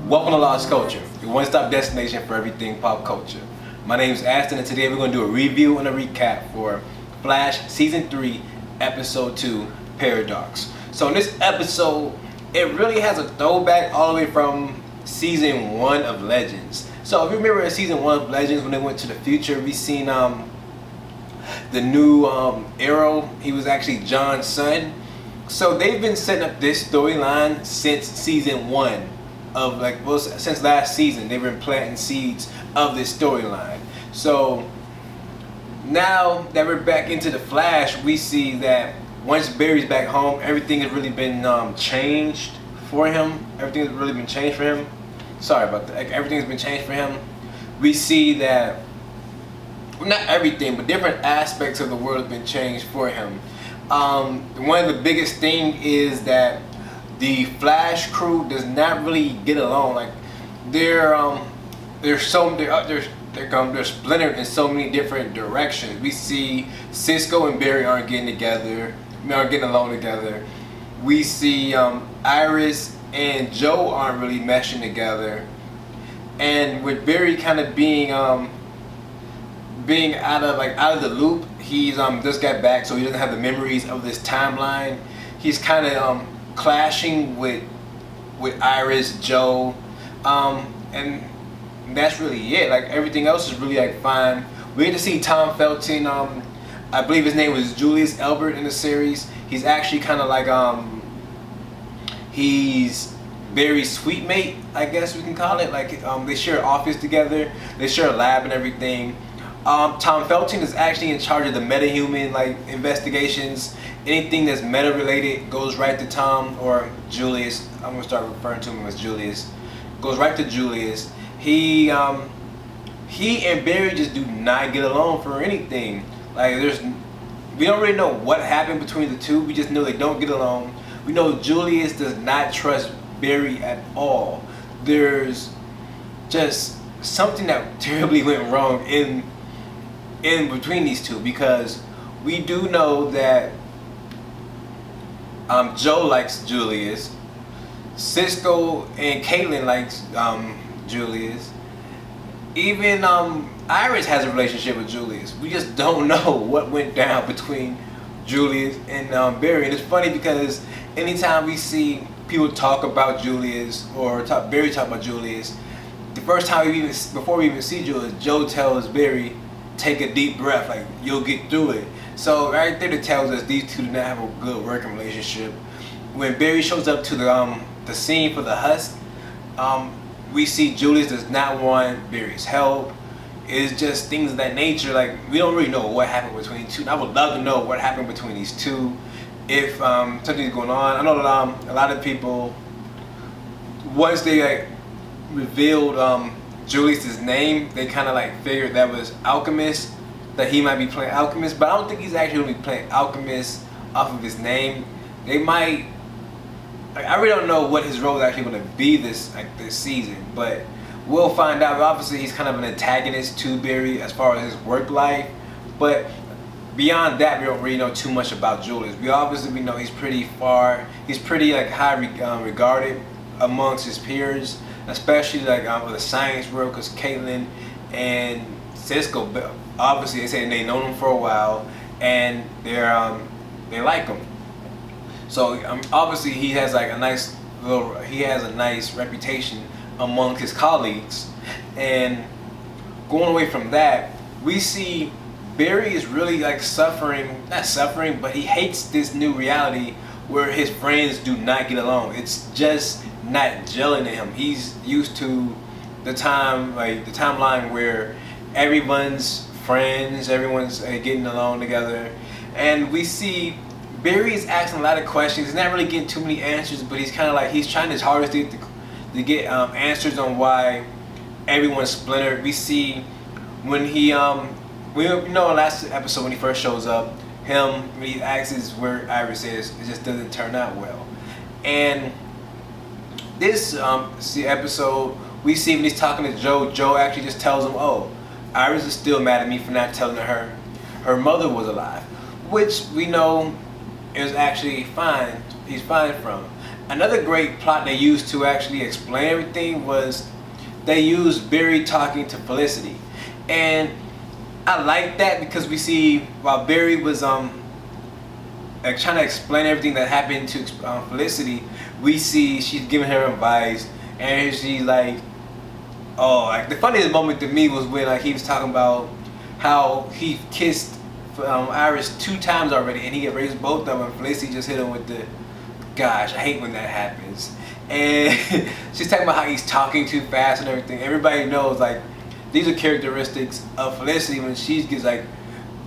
Welcome to Lost Culture, your one-stop destination for everything pop culture. My name is Aston, and today we're going to do a review and a recap for Flash Season 3, Episode 2, Paradox. So in this episode, it really has a throwback all the way from Season 1 of Legends. So if you remember in Season 1 of Legends, when they went to the future, we seen the new Arrow. He was actually John's son. So they've been setting up this storyline since Season 1 of since last season. They've been planting seeds of this storyline. So now that we're back into the Flash, we see that once Barry's back home, everything has really been changed for him. Everything has really been changed for him. Sorry about that. Everything's been changed for him. We see that, well, not everything, but different aspects of the world have been changed for him. One of the biggest thing is that the Flash crew does not really get along. Like they're splintered in so many different directions. We see Cisco and Barry aren't getting along together. We see Iris and Joe aren't really meshing together. And with Barry kind of being out of the loop, he's just got back, so he doesn't have the memories of this timeline. He's kind of clashing with Iris, Joe, and that's really it. Like everything else is really fine. We get to see Tom Felton. I believe his name was Julius Elbert in the series. He's actually kind of he's Barry's sweet mate, I guess we can call it. They share an office together. They share a lab and everything. Tom Felton is actually in charge of the metahuman investigations. Anything that's meta related goes right to Tom or Julius. I'm gonna start referring to him as Julius. Goes right to Julius. He and Barry just do not get along for anything. We don't really know what happened between the two. We just know they don't get along. We know Julius does not trust Barry at all. There's just something that terribly went wrong in between these two, because we do know that Joe likes Julius, Cisco and Caitlin likes Julius, even Iris has a relationship with Julius. We just don't know what went down between Julius and Barry. And it's funny because anytime we see people talk about Julius or Barry talk about Julius, the first time before we even see Julius, Joe tells Barry, take a deep breath, you'll get through it. So right there it tells us these two do not have a good working relationship. When Barry shows up to the scene for the husk, we see Julius does not want Barry's help. It's just things of that nature. We don't really know what happened between the two. And I would love to know what happened between these two. If something's going on. I know that a lot of people, once they revealed Julius's name, they kind of figured that was Alchemist, that he might be playing Alchemist, but I don't think he's actually going to be playing Alchemist off of his name. They might, I really don't know what his role is actually going to be this season, but we'll find out. Obviously he's kind of an antagonist to Barry as far as his work life, but beyond that we don't really know too much about Julius. We know he's pretty high regarded amongst his peers, especially with the science world, because Caitlin and Cisco, obviously they say they've known him for a while and they like him. So obviously he has a nice reputation among his colleagues. And going away from that, we see Barry is really not suffering, but he hates this new reality where his friends do not get along. It's just not gelling to him. He's used to the timeline where everyone's friends, everyone's getting along together, and we see Barry is asking a lot of questions. He's not really getting too many answers, but he's kind of he's trying his hardest to get answers on why everyone's splintered. We see when he last episode when he first shows up, when he asks where Iris is, it just doesn't turn out well. And this episode, we see when he's talking to Joe, Joe actually just tells him, oh, Iris is still mad at me for not telling her mother was alive, which we know is actually fine. He's fine from. Another great plot they used to actually explain everything was they used Barry talking to Felicity, and I like that because we see while Barry was like trying to explain everything that happened to Felicity, we see she's giving her advice, and she's like, oh, like the funniest moment to me was when like he was talking about how he kissed Iris 2 times already, and he erased both of them, and Felicity just hit him with the, gosh, I hate when that happens. And she's talking about how he's talking too fast and everything. Everybody knows like these are characteristics of Felicity when she gets like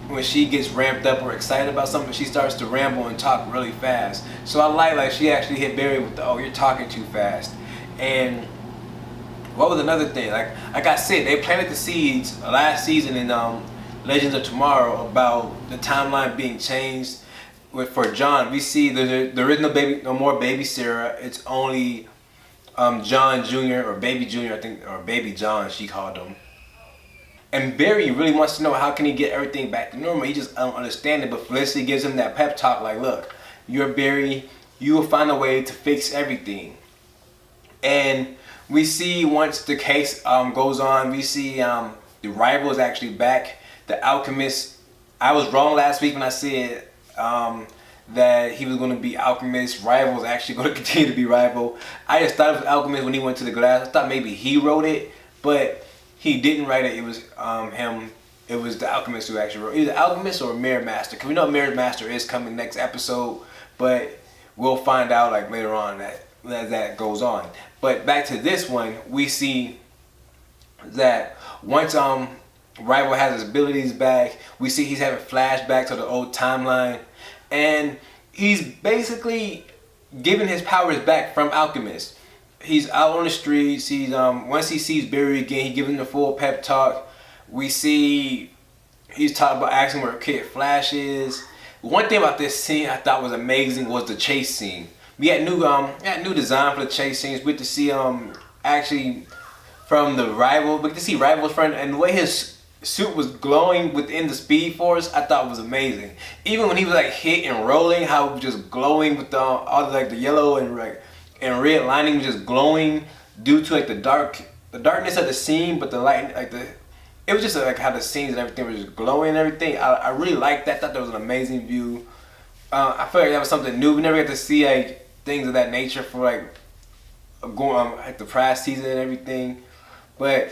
when she gets ramped up or excited about something, she starts to ramble and talk really fast. So I like she actually hit Barry with the, oh, you're talking too fast. And what was another thing? Like I said, they planted the seeds last season in Legends of Tomorrow about the timeline being changed. For John, we see there is no more baby Sarah. It's only John Jr. or Baby Jr. I think, or Baby John she called him. And Barry really wants to know how can he get everything back to normal. He just don't understand it. But Felicity gives him that pep talk like, look, you're Barry. You will find a way to fix everything. And we see once the case goes on, we see the rival is actually back. The Alchemist. I was wrong last week when I said that he was going to be Alchemist. Rival is actually going to continue to be Rival. I just thought it was Alchemist when he went to the glass. I thought maybe he wrote it, but he didn't write it. It was him. It was the Alchemist who actually wrote it. Either Alchemist or Mirror Master. Because we know Mirror Master is coming next episode, but we'll find out like later on as that goes on. But back to this one, we see that once Rival has his abilities back, we see he's having flashbacks of the old timeline, and he's basically giving his powers back from Alchemist. He's out on the streets. He's once he sees Barry again, he gives him the full pep talk. We see he's talking about asking where Kid Flash is. One thing about this scene I thought was amazing was the chase scene. We had new design for the chase scenes. We get to see actually from the Rival. We get to see Rival's friend, and the way his suit was glowing within the Speed Force, I thought was amazing. Even when he was like hit and rolling, how it was just glowing with all the, like the yellow and red lining was just glowing due to like the darkness of the scene, but the light it was just like how the scenes and everything was just glowing and everything. I really liked that. I thought that was an amazing view. I feel like that was something new. We never got to see like things of that nature for like going like the past season and everything, but.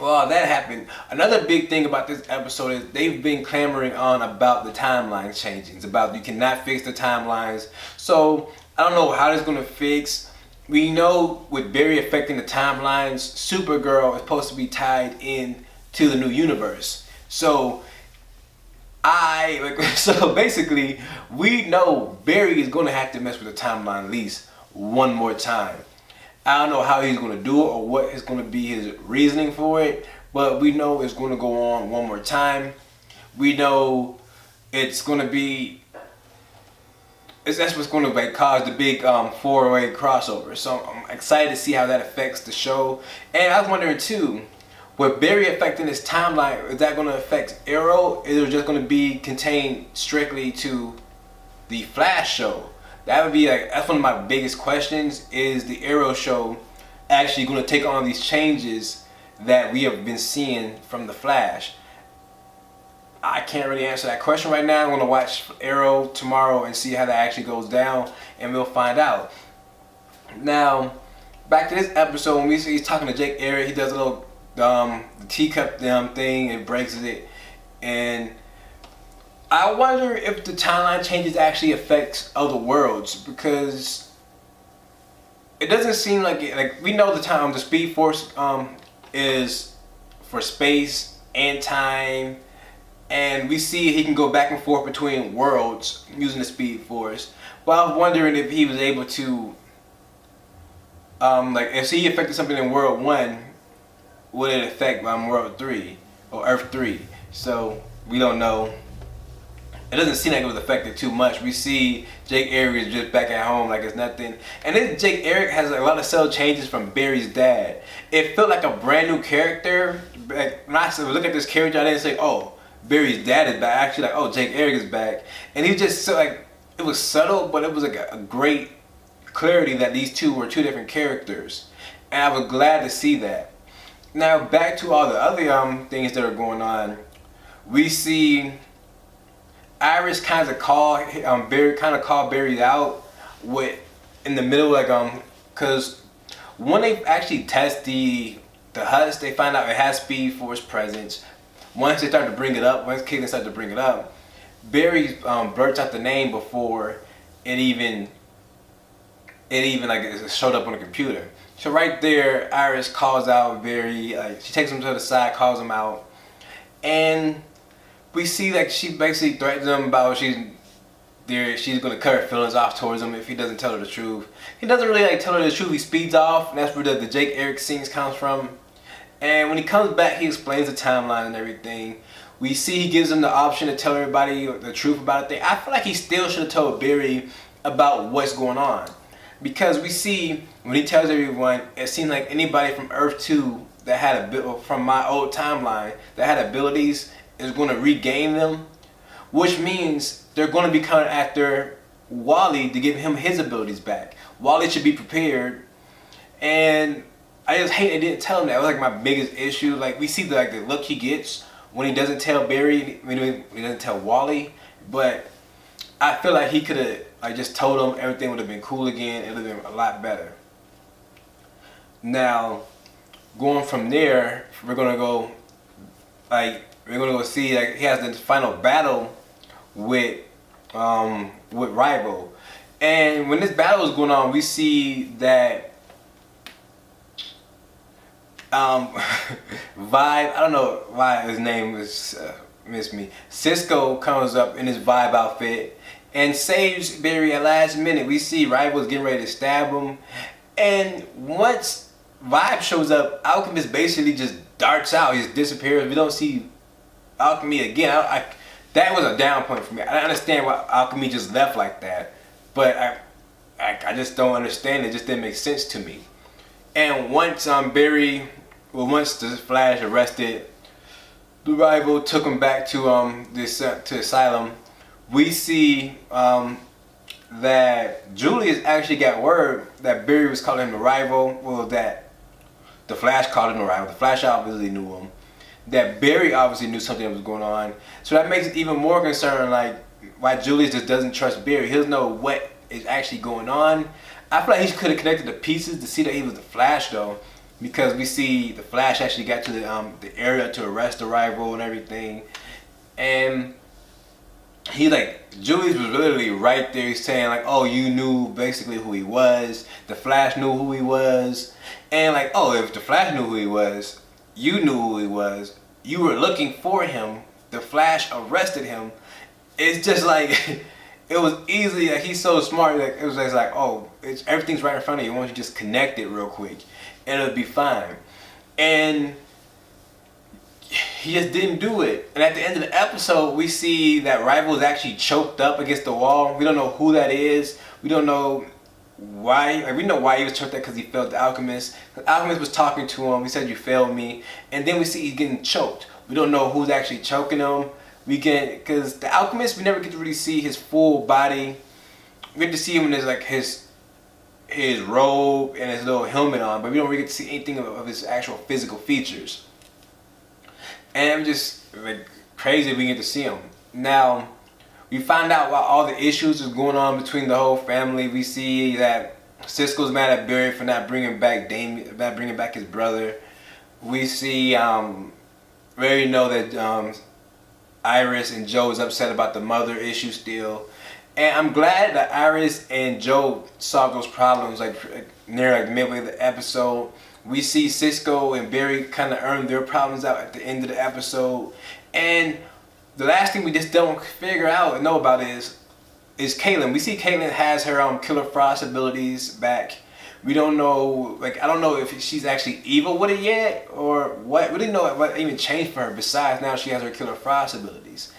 Well, that happened. Another big thing about this episode is they've been clamoring on about the timeline changings, about you cannot fix the timelines. So I don't know how it's going to fix. We know with Barry affecting the timelines, Supergirl is supposed to be tied in to the new universe. So so basically we know Barry is going to have to mess with the timeline at least one more time. I don't know how he's going to do it or what is going to be his reasoning for it, but we know it's going to go on one more time. We know it's going to be, that's what's going to like cause the big four-way crossover. So I'm excited to see how that affects the show. And I was wondering too, with Barry affecting this timeline, is that going to affect Arrow? Is it just going to be contained strictly to the Flash show? That would be like, that's one of my biggest questions. Is the Arrow show actually going to take on these changes that we have been seeing from the Flash? I can't really answer that question right now. I'm going to watch Arrow tomorrow and see how that actually goes down, and we'll find out. Now, back to this episode, when we see he's talking to Jake Eric, he does a little the teacup thing and breaks it, and I wonder if the timeline changes actually affects other worlds, because it doesn't seem like it. Like we know the Speed Force is for space and time, and we see he can go back and forth between worlds using the Speed Force. But I was wondering if he was able to, like if he affected something in World 1, would it affect World 3 or Earth 3? So we don't know. It doesn't seem like it was affected too much. We see Jake Eric is just back at home like it's nothing. And then Jake Eric has a lot of cell changes from Barry's dad. It felt like a brand new character. Like, when I look at this character, I didn't say, oh, Barry's dad is back. Actually, like, oh, Jake Eric is back. And he just, so like, it was subtle, but it was like a great clarity that these two were two different characters, and I was glad to see that. Now back to all the other things that are going on, we see Iris kind of call Barry out with in the middle, like because when they actually test the huts, they find out it has Speed Force presence. Once they start to bring it up, once Caitlin started to bring it up, Barry blurts out the name before it even like it showed up on the computer. So right there, Iris calls out Barry. Like she takes him to the side, calls him out, and we see like she basically threatens him about she's gonna cut her feelings off towards him if he doesn't tell her the truth. He doesn't really like tell her the truth. He speeds off, and that's where the Jake Eric scenes comes from. And when he comes back, he explains the timeline and everything. We see he gives him the option to tell everybody the truth about it. I feel like he still should have told Barry about what's going on, because we see when he tells everyone, it seems like anybody from Earth 2 that had from my old timeline that had abilities is going to regain them, which means they're going to be coming after Wally to give him his abilities back. Wally should be prepared, and I just hate they didn't tell him that. It was like my biggest issue. Like we see the look he gets when he doesn't tell Barry, when he doesn't tell Wally, but I feel like he could have just told him, everything would have been cool again. It would have been a lot better. Now, going from there, we're gonna go see he has the final battle with Rival, and when this battle is going on, we see that Vibe, I don't know why his name was missed me. Cisco comes up in his Vibe outfit and saves Barry at last minute. We see Rival's getting ready to stab him, and once Vibe shows up, Alchemist basically just darts out. He just disappears. We don't see Alchemy again. That was a down point for me. I understand why Alchemy just left like that, but I just don't understand. It just didn't make sense to me. And once once the Flash arrested the Rival, took him back to to Asylum, we see that Julius actually got word that Barry was calling him the Rival. Well, that the Flash called him the Rival. The Flash obviously knew him. That Barry obviously knew something was going on. So that makes it even more concerning, like why Julius just doesn't trust Barry. He doesn't know what is actually going on. I feel like he could have connected the pieces to see that he was the Flash though, because we see the Flash actually got to the area to arrest the Rival and everything, and Julius was literally right there. He's saying like, oh, you knew basically who he was. The Flash knew who he was, and like, oh, if the Flash knew who he was, you knew who he was. You were looking for him. The Flash arrested him. It's just like it was easily like he's so smart. Like it was just like, oh, everything's right in front of you. Why don't you just connect it real quick, and it'll be fine. And he just didn't do it. And at the end of the episode, we see that Rival is actually choked up against the wall. We don't know who that is. We don't know why. Like, we know why he was choked up, because he failed the Alchemist. The Alchemist was talking to him. He said, "You failed me." And then we see he's getting choked. We don't know who's actually choking him. Because the Alchemist, we never get to really see his full body. We get to see him in his robe and his little helmet on, but we don't really get to see anything of his actual physical features. And I'm just like crazy we get to see him. Now, we find out why all the issues is going on between the whole family. We see that Cisco's mad at Barry for not bringing back his brother. We see, we already know that Iris and Joe is upset about the mother issue still. And I'm glad that Iris and Joe solved those problems near midway of the episode. We see Cisco and Barry kind of earn their problems out at the end of the episode. And the last thing we just don't figure out and know about is Caitlin. We see Caitlin has her Killer Frost abilities back. We don't know, I don't know if she's actually evil with it yet or what. We didn't know what even changed for her besides now she has her Killer Frost abilities.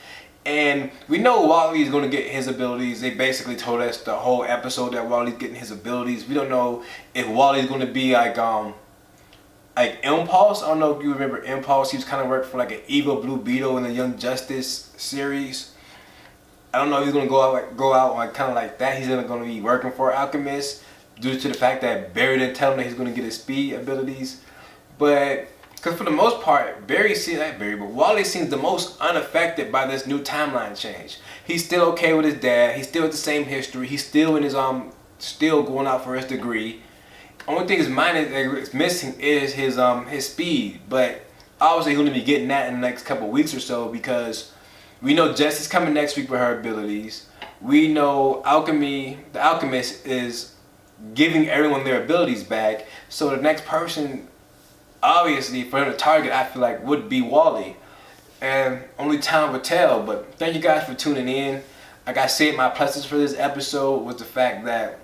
And we know Wally is going to get his abilities. They basically told us the whole episode that Wally's getting his abilities. We don't know if Wally's going to be like Impulse. I don't know if you remember Impulse. He was kind of working for an evil Blue Beetle in the Young Justice series. I don't know if he's going to go out kind of like that. He's going to be working for Alchemist. due to the fact that Barry didn't tell him that he's going to get his speed abilities. But because for the most part, Wally seems the most unaffected by this new timeline change. He's still okay with his dad. He's still with the same history. He's still in his still going out for his degree. Only thing his mind is missing is his speed. But obviously he's going to be getting that in the next couple of weeks or so, because we know Jessie's coming next week with her abilities. We know the Alchemist is giving everyone their abilities back. So the next person, obviously, for him to target, I feel like, would be Wally. And only time will tell. But thank you guys for tuning in. Like I said, my pluses for this episode was the fact that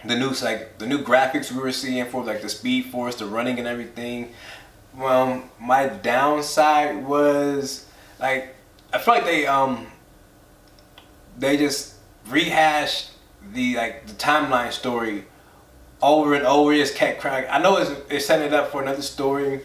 the new graphics we were seeing for like the Speed Force, the running and everything. My downside was like, I feel like they just rehashed the timeline story over and over. Just kept crying. I know it's setting it up for another story,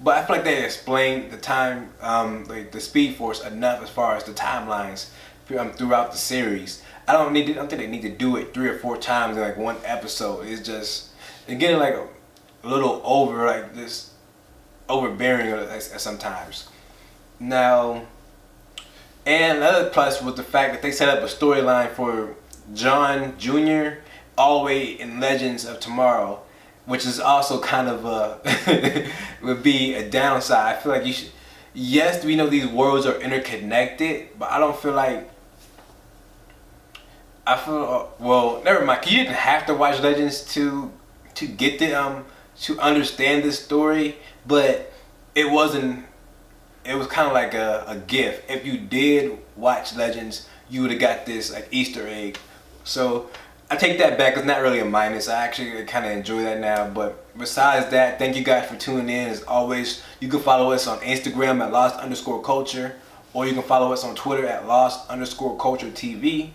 but I feel like they explained the Speed Force enough as far as the timelines throughout the series. I don't think they need to do it 3 or 4 times in like one episode. It's getting like a little overbearing sometimes. Now, and another plus was the fact that they set up a storyline for John Jr. all the way in Legends of Tomorrow, which is also kind of would be a downside. I feel like yes, we know these worlds are interconnected, but I don't feel like, well, never mind. You didn't have to watch Legends to get to understand this story, but it was kind of like a gift. If you did watch Legends, you would have got this like Easter egg. So I take that back. It's not really a minus. I actually kind of enjoy that now. But besides that, thank you guys for tuning in. As always, you can follow us on Instagram at @lost_culture, or you can follow us on Twitter at @lost_culture_TV,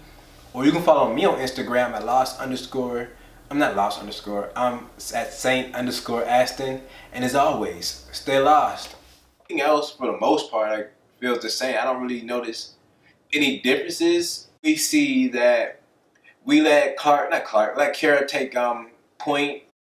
or you can follow me on Instagram at at Saint_Aston. And as always, stay lost. Everything else, for the most part, I feel the same. I don't really notice any differences. We see that we let Kara take point